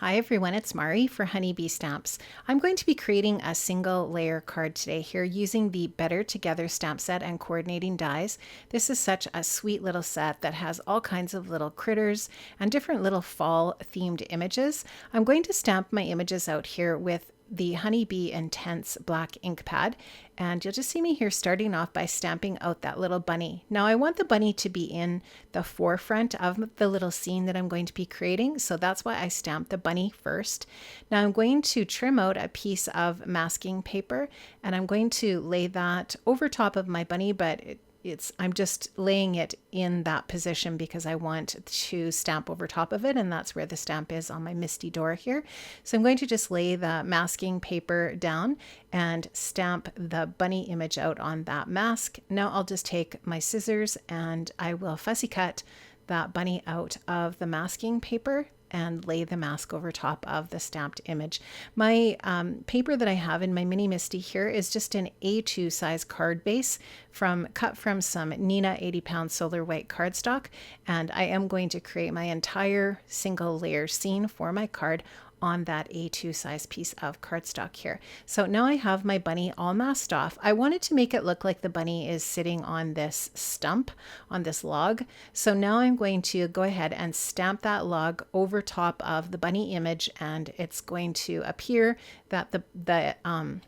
Hi everyone, it's Mari for Honeybee Stamps. I'm going to be creating a single layer card today here using the Better Together stamp set and coordinating dies. This is such a sweet little set that has all kinds of little critters and different little fall themed images. I'm going to stamp my images out here with the Honeybee Intense black ink pad, and you'll just see me here starting off by stamping out that little bunny. Now I want the bunny to be in the forefront of the little scene that I'm going to be creating, so that's why I stamped the bunny first. Now I'm going to trim out a piece of masking paper and I'm going to lay that over top of my bunny, but I'm just laying it in that position because I want to stamp over top of it, and that's where the stamp is on my Misty door here. So I'm going to just lay the masking paper down and stamp the bunny image out on that mask. Now I'll just take my scissors and I will fussy cut that bunny out of the masking paper and lay the mask over top of the stamped image. My paper that I have in my mini Misty here is just an A2 size card base cut from some Nina 80-pound solar white cardstock, and I am going to create my entire single layer scene for my card on that A2 size piece of cardstock here. So now I have my bunny all masked off. I wanted to make it look like the bunny is sitting on this stump, on this log. So now I'm going to go ahead and stamp that log over top of the bunny image, and it's going to appear that the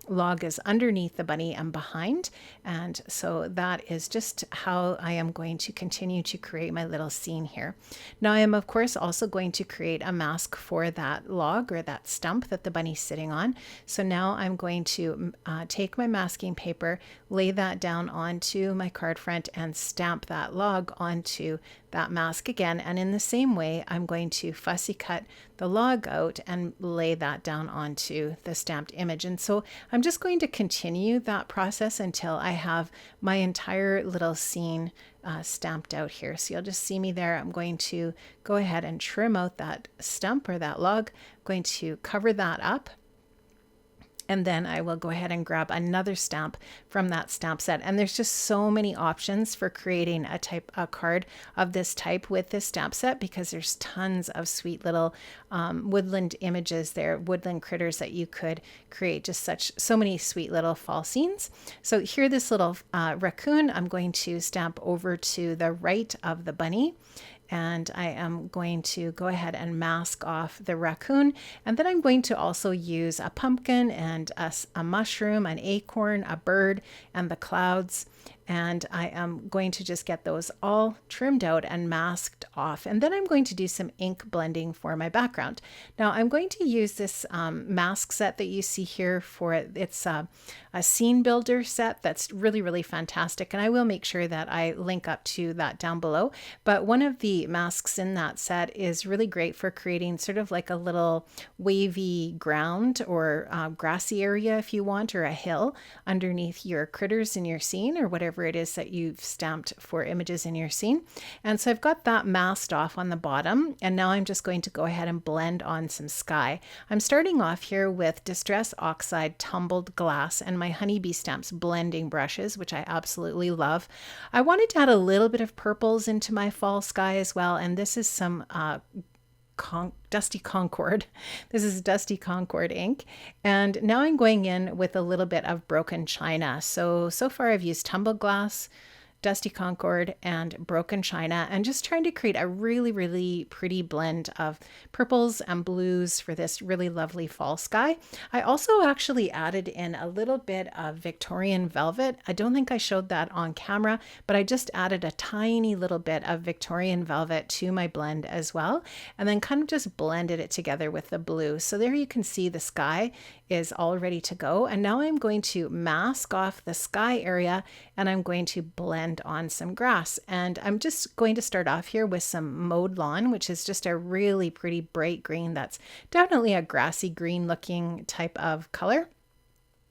log is underneath the bunny and behind. And so that is just how I am going to continue to create my little scene here. Now I am of course also going to create a mask for that log or that stump that the bunny's sitting on. So now I'm going to take my masking paper, lay that down onto my card front and stamp that log onto that mask again. And in the same way, I'm going to fussy cut the log out and lay that down onto the stamped image. And so I'm just going to continue that process until I have my entire little scene stamped out here. So you'll just see me there. I'm going to go ahead and trim out that stump or that log. I'm going to cover that up. And then I will go ahead and grab another stamp from that stamp set. And there's just so many options for creating a card of this type with this stamp set, because there's tons of sweet little woodland images there, woodland critters that you could create. Just so many sweet little fall scenes. So here, this little raccoon, I'm going to stamp over to the right of the bunny. And I am going to go ahead and mask off the raccoon. And then I'm going to also use a pumpkin and a mushroom, an acorn, a bird, and the clouds. And I am going to just get those all trimmed out and masked off. And then I'm going to do some ink blending for my background. Now I'm going to use this mask set that you see here it's a scene builder set that's really, really fantastic. And I will make sure that I link up to that down below. But one of the masks in that set is really great for creating sort of like a little wavy ground or grassy area if you want, or a hill underneath your critters in your scene, or whatever it is that you've stamped for images in your scene. And so I've got that masked off on the bottom, and now I'm just going to go ahead and blend on some sky. I'm starting off here with Distress Oxide Tumbled Glass and my Honeybee Stamps blending brushes, which I absolutely love. I wanted to add a little bit of purples into my fall sky as well, and this is some Dusty Concord. This is Dusty Concord ink. And now I'm going in with a little bit of Broken China. So far I've used Tumbled Glass, Dusty Concord, and Broken China, and just trying to create a really, really pretty blend of purples and blues for this really lovely fall sky. I also actually added in a little bit of Victorian Velvet. I don't think I showed that on camera, but I just added a tiny little bit of Victorian Velvet to my blend as well, and then kind of just blended it together with the blue. So there you can see the sky is all ready to go. And now I'm going to mask off the sky area and I'm going to blend on some grass. And I'm just going to start off here with some mowed lawn, which is just a really pretty bright green. That's definitely a grassy green looking type of color.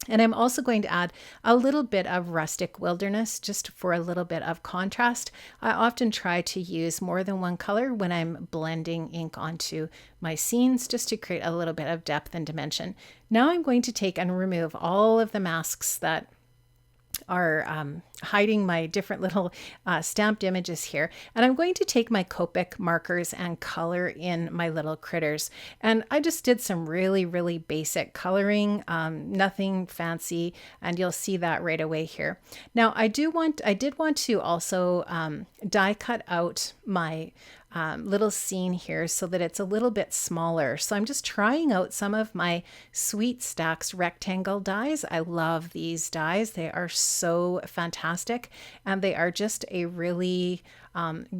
And I'm also going to add a little bit of Rustic Wilderness just for a little bit of contrast. I often try to use more than one color when I'm blending ink onto my scenes, just to create a little bit of depth and dimension. Now I'm going to take and remove all of the masks that are hiding my different little stamped images here. And I'm going to take my Copic markers and color in my little critters. And I just did some really, really basic coloring, nothing fancy. And you'll see that right away here. Now I did want to also die cut out my little scene here so that it's a little bit smaller. So I'm just trying out some of my Sweet Stacks rectangle dies. I love these dies. They are so fantastic, and they are just a really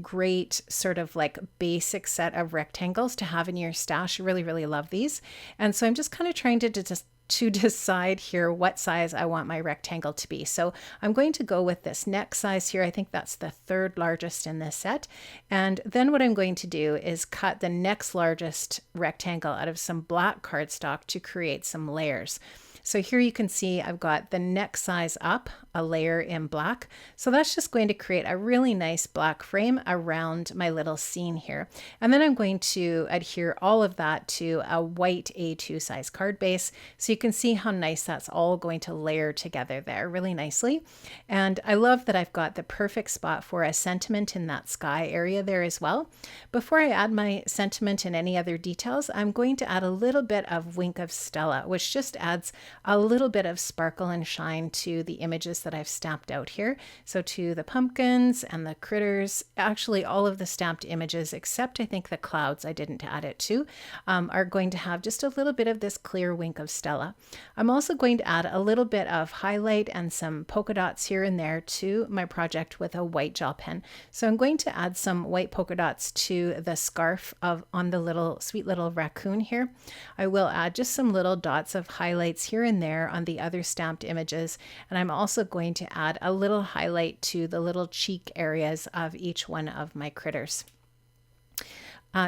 great sort of like basic set of rectangles to have in your stash. Really, really love these. And so I'm just kind of trying to just decide here what size I want my rectangle to be. So I'm going to go with this next size here. I think that's the third largest in this set. And then what I'm going to do is cut the next largest rectangle out of some black cardstock to create some layers. So here you can see I've got the next size up, a layer in black. So that's just going to create a really nice black frame around my little scene here. And then I'm going to adhere all of that to a white A2 size card base. So you can see how nice that's all going to layer together there really nicely. And I love that I've got the perfect spot for a sentiment in that sky area there as well. Before I add my sentiment and any other details, I'm going to add a little bit of Wink of Stella, which just adds a little bit of sparkle and shine to the images that I've stamped out here. So to the pumpkins and the critters, actually all of the stamped images, except I think the clouds I didn't add it to, are going to have just a little bit of this clear Wink of Stella. I'm also going to add a little bit of highlight and some polka dots here and there to my project with a white gel pen. So I'm going to add some white polka dots to the scarf on the little sweet little raccoon here. I will add just some little dots of highlights here and there on the other stamped images. And I'm also going to add a little highlight to the little cheek areas of each one of my critters.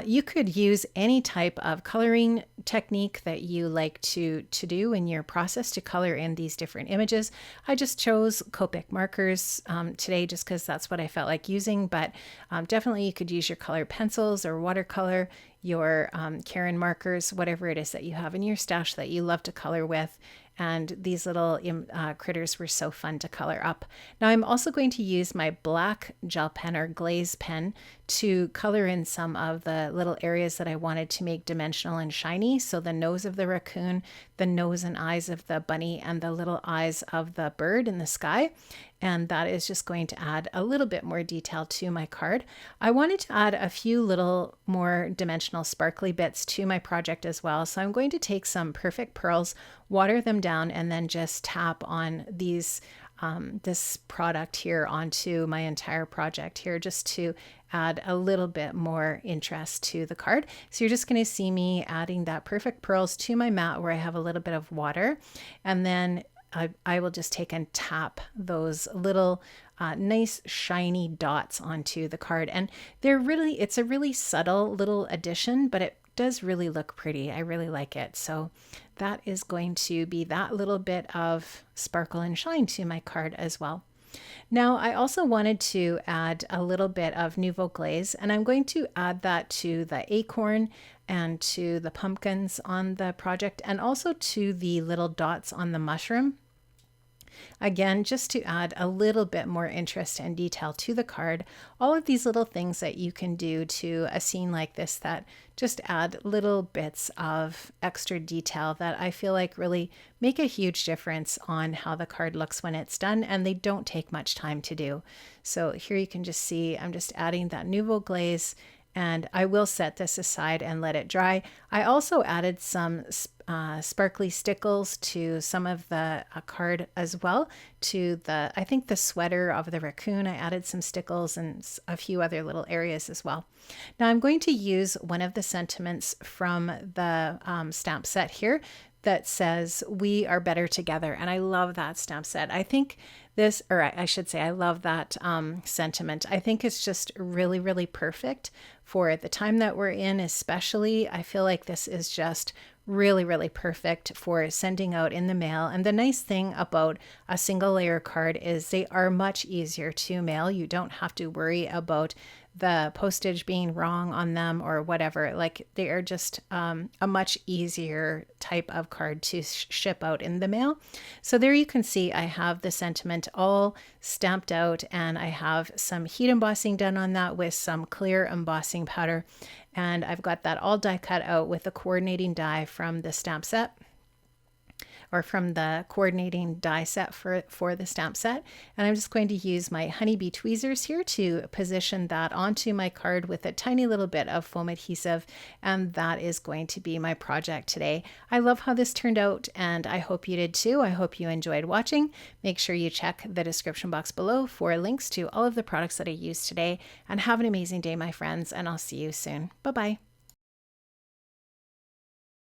You could use any type of coloring technique that you like to do in your process to color in these different images. I just chose Copic markers today just because that's what I felt like using, but definitely you could use your colored pencils or watercolor, your Caron markers, whatever it is that you have in your stash that you love to color with. And these little critters were so fun to color up. Now I'm also going to use my black gel pen or glaze pen to color in some of the little areas that I wanted to make dimensional and shiny. So the nose of the raccoon, the nose and eyes of the bunny, and the little eyes of the bird in the sky. And that is just going to add a little bit more detail to my card. I wanted to add a few little more dimensional sparkly bits to my project as well. So I'm going to take some Perfect Pearls, water them down, and then just tap on these this product here onto my entire project here just to add a little bit more interest to the card. So you're just going to see me adding that Perfect Pearls to my mat where I have a little bit of water, and then I will just take and tap those little nice shiny dots onto the card. And it's a really subtle little addition, but it does really look pretty. I really like it. So that is going to be that little bit of sparkle and shine to my card as well. Now I also wanted to add a little bit of Nouveau Glaze, and I'm going to add that to the acorn and to the pumpkins on the project, and also to the little dots on the mushroom. Again, just to add a little bit more interest and detail to the card. All of these little things that you can do to a scene like this that just add little bits of extra detail that I feel like really make a huge difference on how the card looks when it's done, and they don't take much time to do. So here you can just see I'm just adding that Nouveau Glaze, and I will set this aside and let it dry. I also added some sparkly stickles to some of the card as well. To I think the sweater of the raccoon, I added some stickles and a few other little areas as well. Now I'm going to use one of the sentiments from the stamp set here that says, "We are better together." And I love that stamp set. I think I should say, I love that sentiment. I think it's just really, really perfect for the time that we're in, especially. I feel like this is just really, really perfect for sending out in the mail. And the nice thing about a single layer card is they are much easier to mail. You don't have to worry about the postage being wrong on them or whatever. Like, they are just a much easier type of card to ship out in the mail. So there you can see I have the sentiment element all stamped out, and I have some heat embossing done on that with some clear embossing powder. And I've got that all die cut out with the coordinating die from the stamp set, or from the coordinating die set for the stamp set. And I'm just going to use my honeybee tweezers here to position that onto my card with a tiny little bit of foam adhesive. And that is going to be my project today. I love how this turned out, and I hope you did too. I hope you enjoyed watching. Make sure you check the description box below for links to all of the products that I used today. And have an amazing day, my friends, and I'll see you soon. Bye-bye.